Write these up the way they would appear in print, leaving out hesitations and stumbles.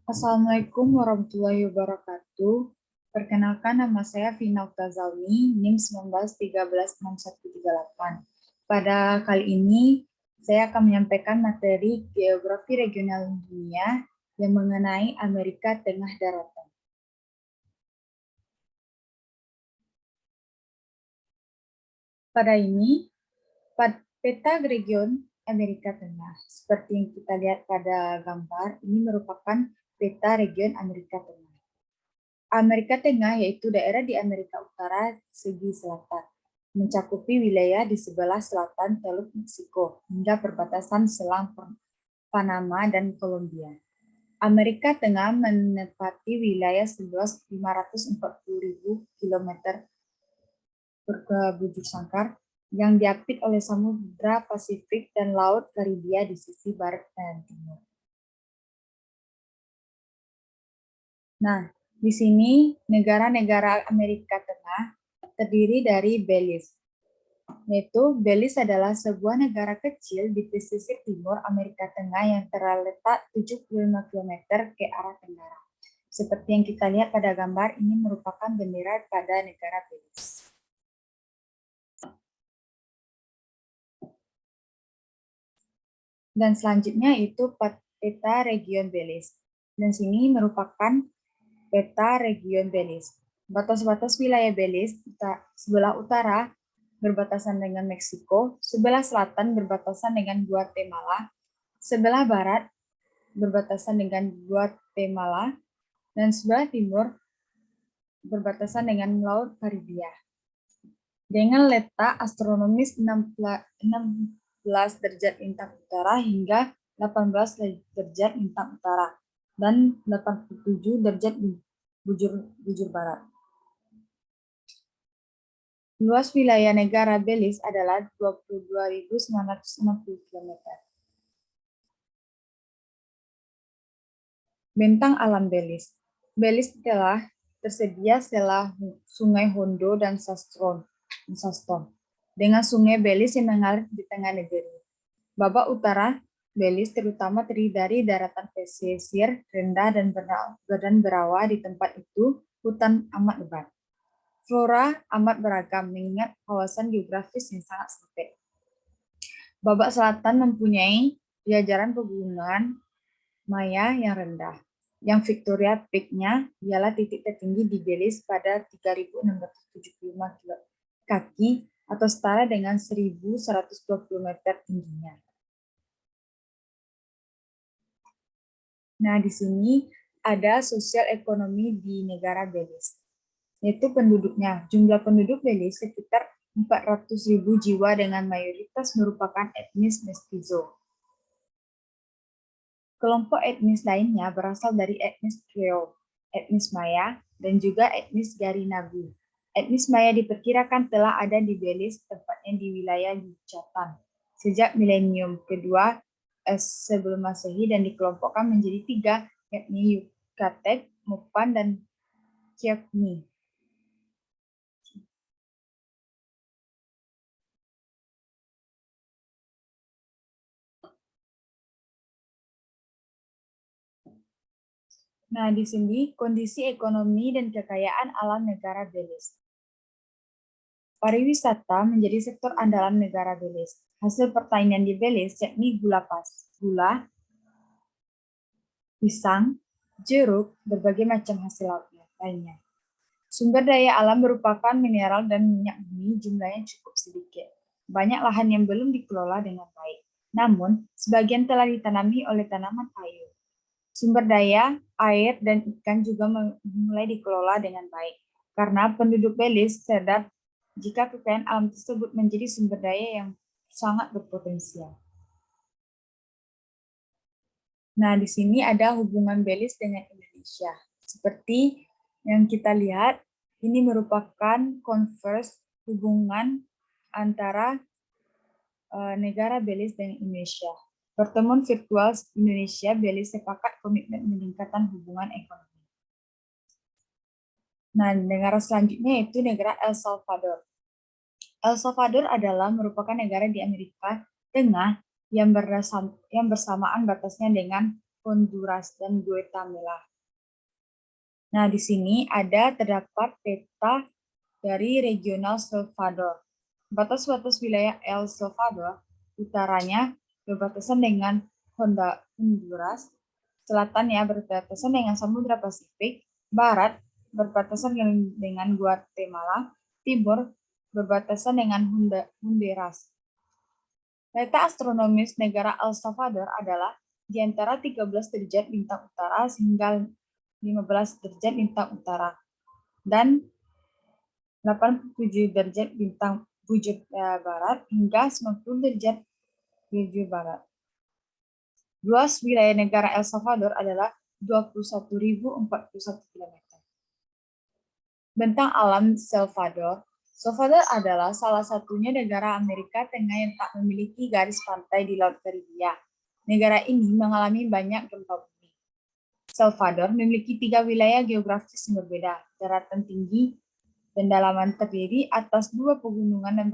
Assalamualaikum warahmatullahi wabarakatuh. Perkenalkan, nama saya Vina Uktazalmi, NIM 19136138. Pada kali ini, saya akan menyampaikan materi Geografi Regional Dunia yang mengenai Amerika Tengah Daratan. Pada ini, peta region Amerika Tengah. Seperti yang kita lihat pada gambar, ini merupakan peta region Amerika Tengah. Amerika Tengah yaitu daerah di Amerika Utara segi selatan, mencakupi wilayah di sebelah selatan Teluk Meksiko hingga perbatasan Selang Panama dan Kolombia. Amerika Tengah menempati wilayah seluas 540.000 km berbujur sangkar yang diapit oleh Samudra Pasifik dan Laut Karibia di sisi barat dan timur. Nah, di sini negara-negara Amerika Tengah terdiri dari Belize. Yaitu Belize adalah sebuah negara kecil di pesisir timur Amerika Tengah yang terletak 75 km ke arah tenggara. Seperti yang kita lihat pada gambar, ini merupakan bendera pada negara Belize. Dan selanjutnya itu peta region Belize. Dan sini merupakan peta region Belize. Batas-batas wilayah Belize, sebelah utara berbatasan dengan Meksiko, sebelah selatan berbatasan dengan Guatemala, sebelah barat berbatasan dengan Guatemala, dan sebelah timur berbatasan dengan Laut Karibia. Dengan letak astronomis 16 derajat lintang utara hingga 18 derajat lintang utara dan 87 derajat bujur barat. Luas wilayah negara Belize adalah 22.960 km. Bentang alam Belize. Belize telah tersedia setelah Sungai Hondo dan Saston, dengan Sungai Belize yang mengalir di tengah negeri. Babak utara Belize terutama terdiri dari daratan pesisir rendah dan berawa. Di tempat itu hutan amat lebat. Flora amat beragam mengingat kawasan geografis yang sangat sempit. Babak selatan mempunyai jajaran pegunungan Maya yang rendah. Yang Victoria Peak-nya ialah titik tertinggi di Belize pada 3.675 kaki atau setara dengan 1.120 meter tingginya. Nah, di sini ada sosial ekonomi di negara Belize, yaitu penduduknya. Jumlah penduduk Belize sekitar 400.000 jiwa dengan mayoritas merupakan etnis mestizo. Kelompok etnis lainnya berasal dari etnis Creole, etnis Maya, dan juga etnis Garinagu. Etnis Maya diperkirakan telah ada di Belize, tepatnya di wilayah Yucatan, sejak milenium kedua sebelum Masehi dan dikelompokkan menjadi 3, yakni Yucatec, Mopan, dan Kiokni. Nah, di sini kondisi ekonomi dan kekayaan alam negara Belize. Pariwisata menjadi sektor andalan negara Belize. Hasil pertanian di Belize yakni gula pisang, jeruk, berbagai macam hasil laut lainnya. Sumber daya alam merupakan mineral dan minyak bumi, jumlahnya cukup sedikit. Banyak lahan yang belum dikelola dengan baik. Namun, sebagian telah ditanami oleh tanaman air. Sumber daya, air, dan ikan juga mulai dikelola dengan baik. Karena penduduk Belize sadar jika kekayaan alam tersebut menjadi sumber daya yang sangat berpotensial. Nah, di sini ada hubungan Belize dengan Indonesia. Seperti yang kita lihat, ini merupakan konvers hubungan antara negara Belize dengan Indonesia. Pertemuan virtual Indonesia-Belize sepakat komitmen meningkatkan hubungan ekonomi. Nah, negara selanjutnya yaitu negara El Salvador. El Salvador adalah merupakan negara di Amerika Tengah yang bersamaan batasnya dengan Honduras, dan Guatemala. Nah, di sini terdapat peta dari regional Salvador. Batas-batas wilayah El Salvador, utaranya berbatasan dengan Honduras, selatannya berbatasan dengan Samudra Pasifik, barat berbatasan dengan Guatemala, timur berbatasan dengan Honduras. Peta astronomis negara El Salvador adalah di antara 13 derajat bintang utara hingga 15 derajat bintang utara dan 87 derajat bintang bujur barat hingga 90 derajat bujur barat. Luas wilayah negara El Salvador adalah 21.041 km. Bentang alam Salvador. Salvador adalah salah satunya negara Amerika Tengah yang tak memiliki garis pantai di Laut Karibia. Negara ini mengalami banyak gempa bumi. Salvador memiliki 3 wilayah geografis yang berbeda, daratan tinggi, pendalaman terdiri atas 2 pegunungan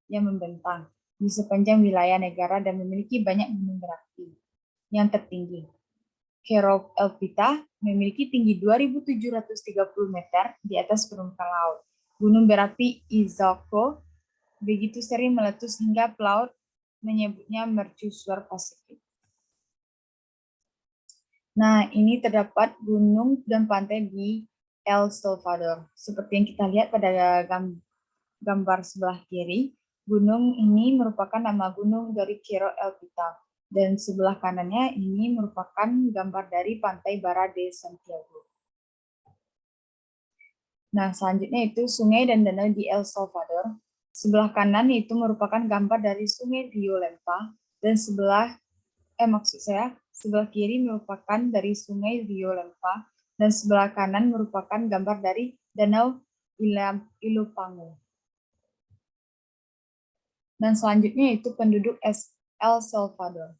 yang membentang di sepanjang wilayah negara dan memiliki banyak gunung berapi. Yang tertinggi, Cerro El Pita memiliki tinggi 2.730 meter di atas permukaan laut. Gunung berapi Izalco begitu sering meletus hingga pelaut menyebutnya mercusuar Pasifik. Nah, ini terdapat gunung dan pantai di El Salvador. Seperti yang kita lihat pada gambar sebelah kiri, gunung ini merupakan nama gunung dari Cerro El Pita. Dan sebelah kanannya ini merupakan gambar dari pantai Barra de Santiago. Nah, selanjutnya itu sungai dan danau di El Salvador. Sebelah kanan itu merupakan gambar dari sungai Rio Lempa, dan sebelah kiri merupakan dari sungai Rio Lempa, dan sebelah kanan merupakan gambar dari danau Ilopango. Dan selanjutnya itu penduduk El Salvador.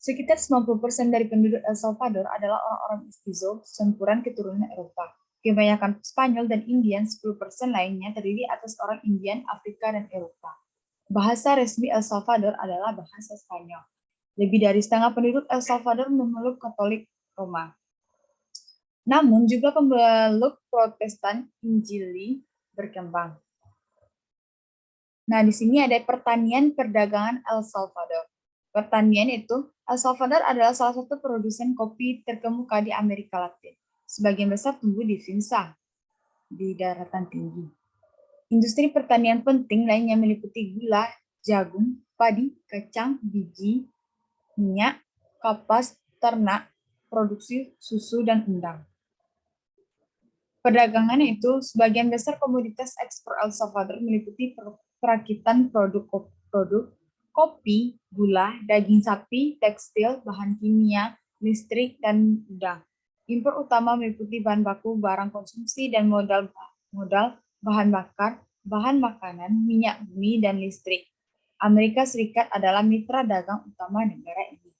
Sekitar 90% dari penduduk El Salvador adalah orang-orang mestizo, campuran keturunan Eropa. Kebanyakan Spanyol dan Indian, 10% lainnya terdiri atas orang Indian, Afrika, dan Eropa. Bahasa resmi El Salvador adalah bahasa Spanyol. Lebih dari setengah penduduk El Salvador memeluk Katolik Roma. Namun, juga pemeluk Protestan Injili berkembang. Nah, di sini ada pertanian perdagangan El Salvador. Pertanian itu, El Salvador adalah salah satu produsen kopi terkemuka di Amerika Latin. Sebagian besar tumbuh di Finsa, di daratan tinggi. Industri pertanian penting lainnya meliputi gula, jagung, padi, kacang, biji, minyak, kapas, ternak, produksi susu, dan udang. Perdagangan itu, sebagian besar komoditas ekspor El Salvador meliputi perakitan produk kopi, gula, daging sapi, tekstil, bahan kimia, listrik, dan udang. Impor utama meliputi bahan baku, barang konsumsi, dan modal bahan bakar, bahan makanan, minyak bumi, dan listrik. Amerika Serikat adalah mitra dagang utama negara ini.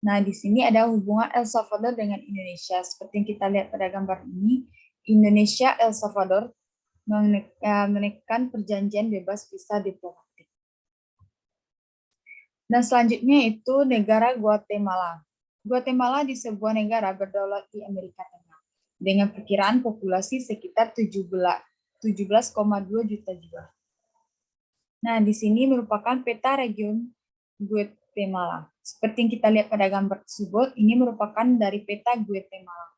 Nah, di sini ada hubungan El Salvador dengan Indonesia. Seperti yang kita lihat pada gambar ini, Indonesia El Salvador menekan perjanjian bebas visa diplomatik. Dan selanjutnya itu negara Guatemala. Guatemala di sebuah negara berdaulat di Amerika Tengah dengan perkiraan populasi sekitar 17,2 juta jiwa. Nah, di sini merupakan peta region Guatemala. Seperti yang kita lihat pada gambar tersebut, ini merupakan dari peta Guatemala.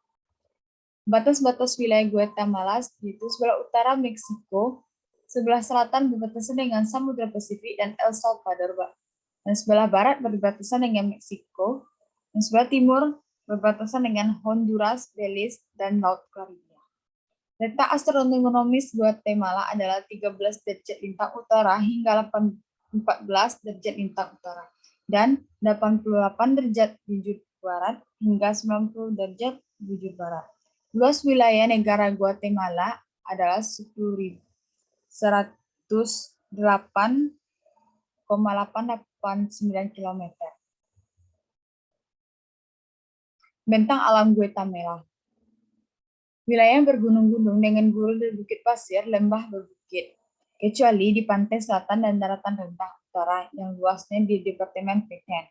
Batas-batas wilayah Guatemala yaitu sebelah utara Meksiko, sebelah selatan berbatasan dengan Samudra Pasifik dan El Salvador, dan sebelah barat berbatasan dengan Meksiko, dan sebelah timur berbatasan dengan Honduras, Belize, dan Laut Karibia. Letak astronomis Guatemala adalah 13 derajat lintang utara hingga 14 derajat lintang utara, dan 88 derajat bujur barat hingga 90 derajat bujur barat. Luas wilayah negara Guatemala adalah 108,889 km. Bentang alam Guatemala. Wilayah yang bergunung-gunung dengan gurun dan bukit pasir, lembah berbukit, kecuali di pantai selatan dan daratan rendah utara yang luasnya di Departemen Petén.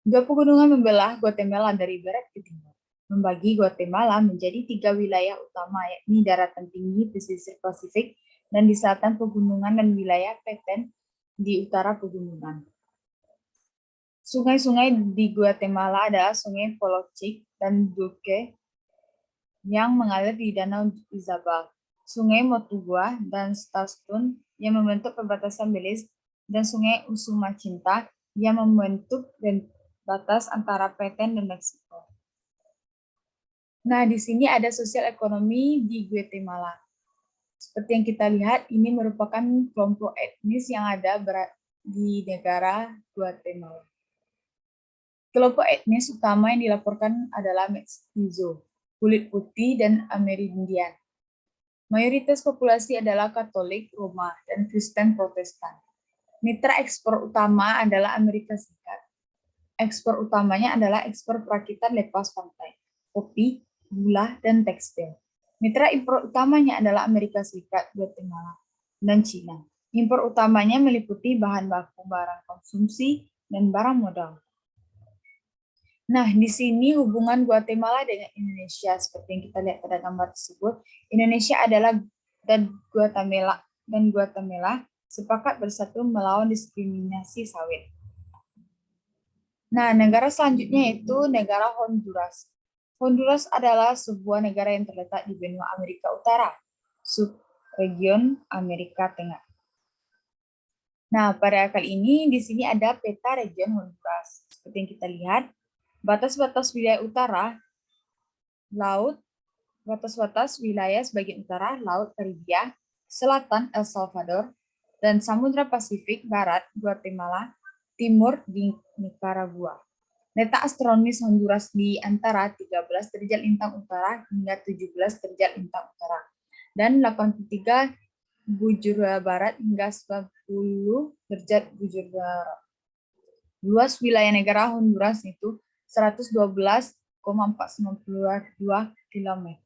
Dua pegunungan membelah Guatemala dari barat ke timur, membagi Guatemala menjadi 3 wilayah utama, yakni daratan tinggi pesisir Pasifik dan di selatan pegunungan dan wilayah Petén di utara pegunungan. Sungai-sungai di Guatemala adalah Sungai Polochic dan Duque yang mengalir di Danau Izabal, Sungai Motagua dan Stastun yang membentuk perbatasan Belize, dan Sungai Usumacinta yang membentuk batas antara Petén dan Meksiko. Nah, di sini ada sosial ekonomi di Guatemala. Seperti yang kita lihat, ini merupakan kelompok etnis yang ada di negara Guatemala. Kelompok etnis utama yang dilaporkan adalah Mestizo, kulit putih, dan Amerindian. Mayoritas populasi adalah Katolik, Roma, dan Kristen Protestan. Mitra ekspor utama adalah Amerika Serikat. Ekspor utamanya adalah ekspor perakitan lepas pantai, kopi, gula, dan tekstil. Mitra impor utamanya adalah Amerika Serikat, Guatemala, dan Cina. Impor utamanya meliputi bahan baku, barang konsumsi, dan barang modal. Nah, di sini hubungan Guatemala dengan Indonesia, seperti yang kita lihat pada gambar tersebut, Indonesia adalah dan Guatemala sepakat bersatu melawan diskriminasi sawit. Nah, negara selanjutnya itu negara Honduras. Honduras adalah sebuah negara yang terletak di benua Amerika Utara, subregion Amerika Tengah. Nah, pada kali ini di sini ada peta region Honduras. Seperti yang kita lihat, batas-batas wilayah utara, laut, batas-batas wilayah sebagian utara, Laut Karibia, selatan El Salvador, dan Samudra Pasifik Barat, Guatemala, timur di Nicaragua. Letak astronomis Honduras di antara 13 derajat lintang utara hingga 17 derajat lintang utara, dan 83 bujur barat hingga 10 derajat bujur barat. Luas wilayah negara Honduras itu 112,492 km.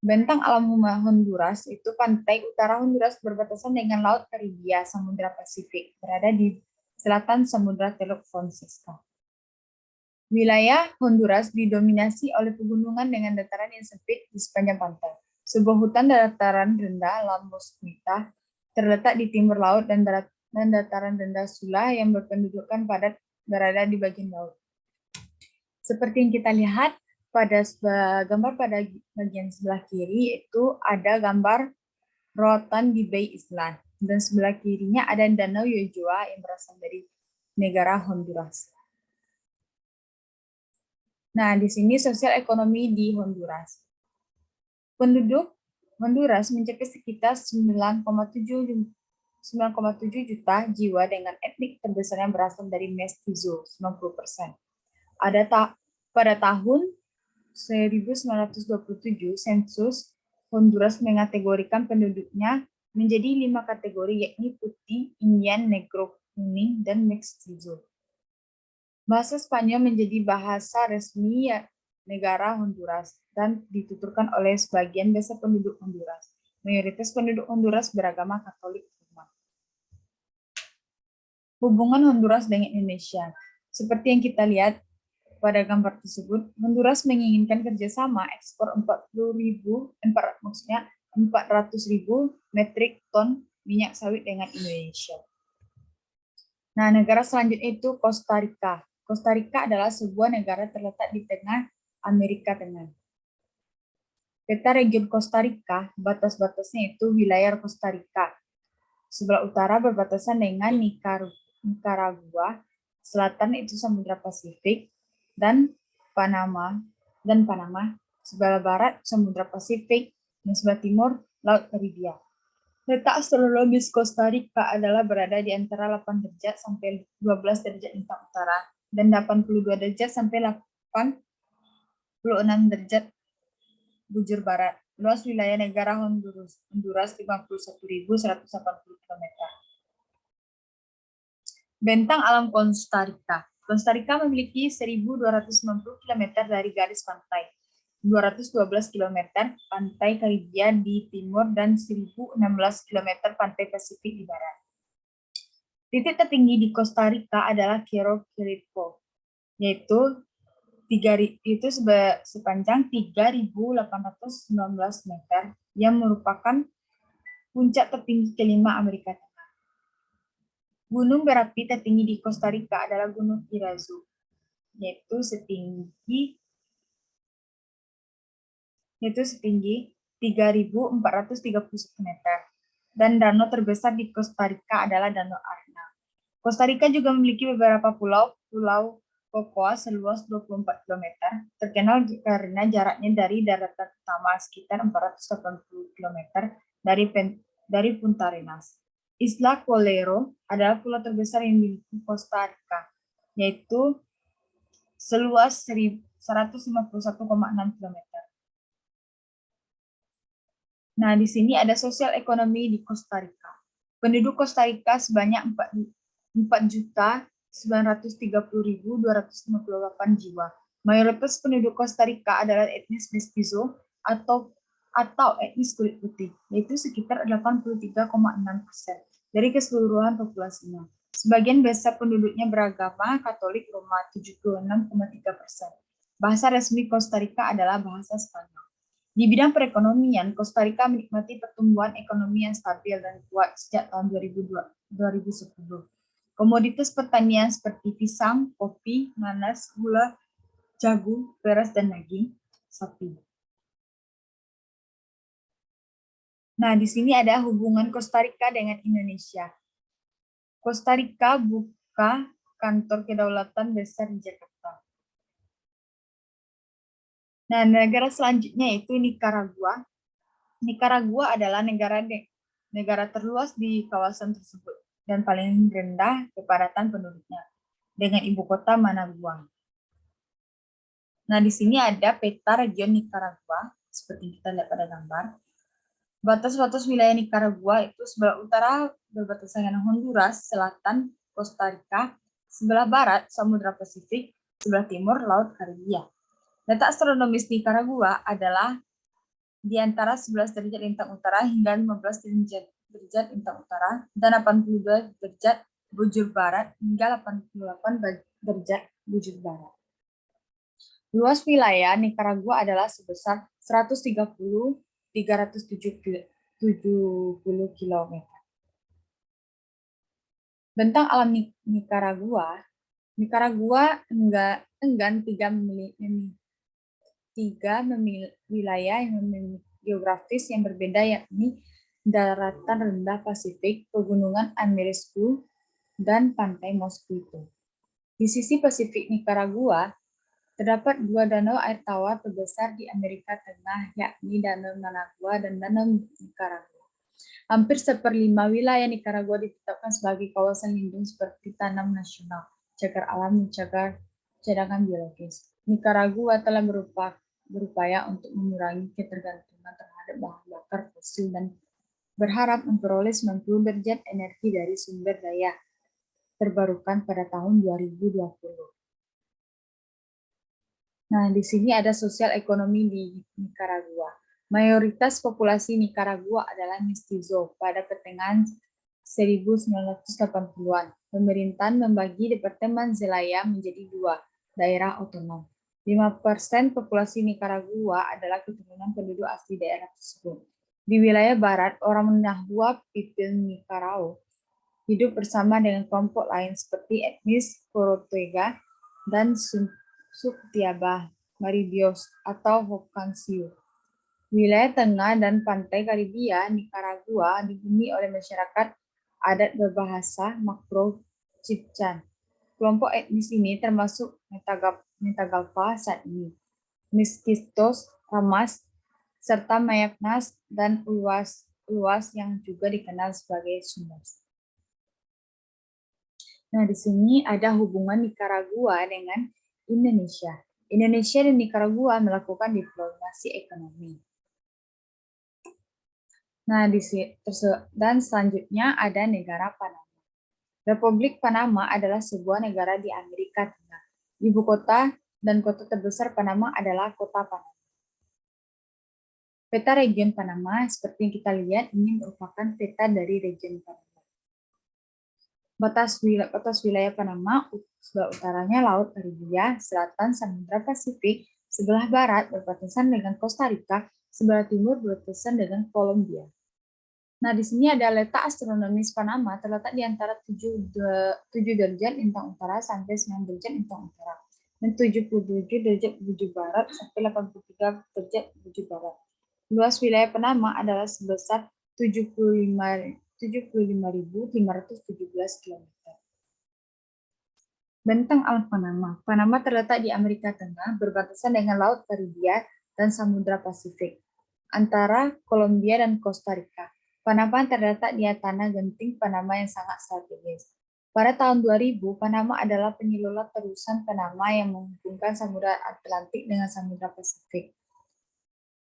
Bentang alam Honduras itu pantai utara Honduras berbatasan dengan Laut Karibia, Samudra Pasifik, berada di selatan Samudra Teluk Fonseca. Wilayah Honduras didominasi oleh pegunungan dengan dataran yang sempit di sepanjang pantai. Sebuah hutan dataran rendah, La Mosquita, terletak di timur laut, dan dataran rendah Sula yang berpendudukan padat berada di bagian laut. Seperti yang kita lihat, pada gambar pada bagian sebelah kiri itu ada gambar rotan di Bay Island, dan sebelah kirinya ada Danau Yojoa yang berasal dari negara Honduras. Nah, di sini sosial ekonomi di Honduras. Penduduk Honduras mencapai sekitar 9,7 juta jiwa dengan etnik terbesar yang berasal dari Mestizo, 90%. Pada tahun 1927, sensus Honduras mengategorikan penduduknya menjadi 5 kategori, yakni putih, Indian, Negro, kuning, dan Mestizo. Bahasa Spanyol menjadi bahasa resmi negara Honduras dan dituturkan oleh sebagian besar penduduk Honduras. Mayoritas penduduk Honduras beragama Katolik. Hubungan Honduras dengan Indonesia. Seperti yang kita lihat pada gambar tersebut, Honduras menginginkan kerjasama ekspor 400.000 metrik ton minyak sawit dengan Indonesia. Nah, negara selanjutnya itu Costa Rica. Costa Rica adalah sebuah negara terletak di tengah Amerika Tengah. Peta region Costa Rica, batas-batasnya itu wilayah Costa Rica. Sebelah utara berbatasan dengan Nicaragua, selatan itu Samudra Pasifik, dan Panama. Sebelah barat Samudra Pasifik, dan sebelah timur Laut Karibia. Letak astronomis Costa Rica adalah berada di antara 8 derajat sampai 12 derajat lintang utara dan 82 derajat sampai 86 derajat bujur barat. Luas wilayah negara Honduras 51.180 km. Bentang alam Costa Rica. Costa Rica memiliki 1.290 km dari garis pantai, 212 km pantai Karibia di timur, dan 1.016 km pantai Pasifik di barat. Titik tertinggi di Costa Rica adalah Cerro Chirripó, yaitu sepanjang 3.819 meter, yang merupakan puncak tertinggi kelima Amerika Tengah. Gunung berapi tertinggi di Costa Rica adalah Gunung Irazu, yaitu setinggi 3.431 meter. Dan danau terbesar di Costa Rica adalah Danau Arna. Costa Rica juga memiliki beberapa pulau. Pulau Cocoa seluas 24 km, terkenal karena jaraknya dari daratan utama sekitar 480 km dari Punta Arenas. Isla Colero adalah pulau terbesar yang dimiliki Costa Rica, yaitu seluas 151,6 km. Nah, di sini ada sosial ekonomi di Costa Rica. Penduduk Costa Rica sebanyak 4.930.258 jiwa. Mayoritas penduduk Costa Rica adalah etnis mestizo atau etnis kulit putih, yaitu sekitar 83,6% dari keseluruhan populasinya. Sebagian besar penduduknya beragama Katolik Roma 76,3%. Bahasa resmi Costa Rica adalah bahasa Spanyol. Di bidang perekonomian, Costa Rica menikmati pertumbuhan ekonomi yang stabil dan kuat sejak tahun 2010. Komoditas pertanian seperti pisang, kopi, nanas, gula, jagung, beras, dan daging sapi. Nah, di sini ada hubungan Costa Rica dengan Indonesia. Costa Rica buka kantor kedaulatan besar di Jakarta. Nah, negara selanjutnya yaitu Nicaragua. Nicaragua adalah negara terluas di kawasan tersebut dan paling rendah kepadatan penduduknya, dengan ibu kota Managua. Nah, di sini ada peta region Nicaragua, seperti kita lihat pada gambar. Batas-batas wilayah Nicaragua itu sebelah utara berbatasan dengan Honduras, selatan Costa Rica, sebelah barat Samudra Pasifik, sebelah timur Laut Karibia. Letak astronomis Nicaragua adalah di antara 11 derajat lintang utara hingga 15 derajat lintang utara dan 82 derajat bujur barat hingga 88 derajat bujur barat. Luas wilayah Nicaragua adalah sebesar 130.370 km. Bentang alam Nicaragua enggan tiga wilayah yang memiliki geografis yang berbeda, yakni daratan rendah Pasifik, pegunungan Amerisku, dan pantai Mosquito. Di sisi Pasifik Nicaragua, terdapat dua danau air tawar terbesar di Amerika Tengah, yakni Danau Managua dan Danau Nicaragua. Hampir seperlima wilayah Nicaragua ditetapkan sebagai kawasan lindung seperti taman nasional, cagar alam, dan cadangan biologis. Nicaragua telah berupaya untuk mengurangi ketergantungan terhadap bahan bakar fosil dan berharap memperoleh 90% energi dari sumber daya terbarukan pada tahun 2020. Nah, di sini ada sosial ekonomi di Nicaragua. Mayoritas populasi Nicaragua adalah mestizo pada pertengahan 1980-an. Pemerintahan membagi Departemen Zelaya menjadi dua daerah otonom. 5% populasi Nicaragua adalah keturunan penduduk asli daerah tersebut. Di wilayah barat, orang Nahua Pipil Nicarao hidup bersama dengan kelompok lain seperti etnis Corotega dan Subtiaba, Maribios, atau Hokansio. Wilayah tengah dan pantai Karibia Nicaragua dihuni oleh masyarakat adat berbahasa Makro Chibchan. Kelompok etnis ini termasuk Metagalpa saat ini, Miskitos, Ramas, serta Mayaknas dan Uwas yang juga dikenal sebagai Sumas. Nah, di sini ada hubungan Nicaragua dengan Indonesia. Indonesia dan Nicaragua melakukan diplomasi ekonomi. Nah, dan selanjutnya ada negara Panama. Republik Panama adalah sebuah negara di Amerika Tengah. Ibu kota dan kota terbesar Panama adalah kota Panama. Peta region Panama seperti yang kita lihat ini merupakan peta dari region Panama. Batas wilayah Panama, sebelah utaranya Laut Karibia, selatan Samudra Pasifik, sebelah barat berbatasan dengan Costa Rica, sebelah timur berbatasan dengan Kolombia. Nah, di sini ada letak astronomis Panama terletak di antara 7 derajat lintang utara sampai 9 derajat lintang utara dan 77 derajat bujur barat sampai 83 derajat bujur barat. Luas wilayah Panama adalah sebesar 75.517 km. Bentang Alam Panama. Panama terletak di Amerika Tengah, berbatasan dengan Laut Karibia dan Samudra Pasifik, antara Kolombia dan Costa Rica. Panama terletak di tanah genting Panama yang sangat strategis. Pada tahun 2000, Panama adalah penyeluruh terusan Panama yang menghubungkan Samudra Atlantik dengan Samudra Pasifik.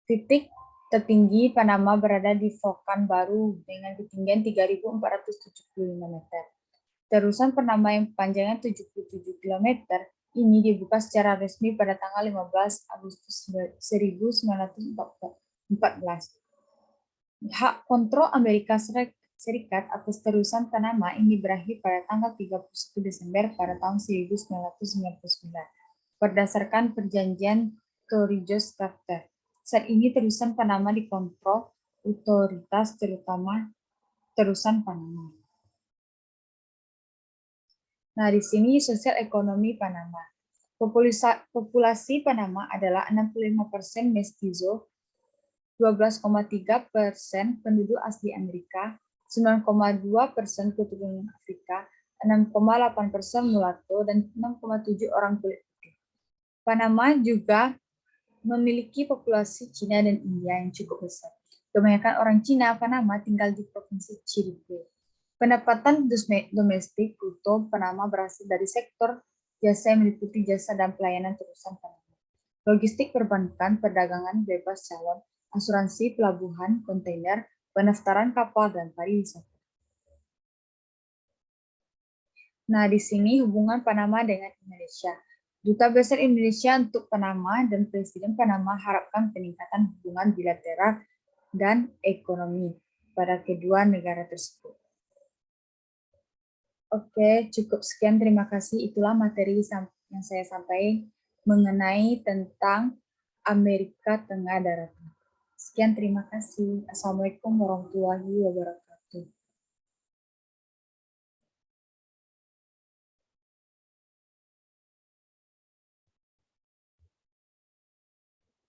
Titik tertinggi Panama berada di Vulkan Baru dengan ketinggian 3.475 meter. Terusan Panama yang panjangnya 77 km ini dibuka secara resmi pada tanggal 15 Agustus 1914. Hak kontrol Amerika Serikat atas terusan Panama ini berakhir pada tanggal 31 Desember pada tahun 1999 berdasarkan perjanjian Torrijos-Carter. Saat ini terusan Panama dikontrol otoritas terutama terusan Panama. Nah, di sini sosial ekonomi Panama. Populasi Panama adalah 65% mestizo, 12,3% penduduk asli Amerika, 9,2% keturunan Afrika, 6,8% mulatto, dan 6,7% orang kulit putih. Panama juga memiliki populasi Cina dan India yang cukup besar. Kebanyakan orang Cina Panama tinggal di Provinsi Chiriquí. Pendapatan domestik bruto Panama berasal dari sektor jasa yang meliputi jasa dan pelayanan terusan Panama, logistik perbankan, perdagangan bebas calon, asuransi, pelabuhan, kontainer, pendaftaran kapal, dan pariwisata. Nah, di sini hubungan Panama dengan Indonesia. Duta Besar Indonesia untuk Panama dan Presiden Panama harapkan peningkatan hubungan bilateral dan ekonomi pada kedua negara tersebut. Oke, cukup sekian. Terima kasih. Itulah materi yang saya sampaikan mengenai tentang Amerika Tengah Daratan. Sekian, terima kasih. Assalamualaikum warahmatullahi wabarakatuh.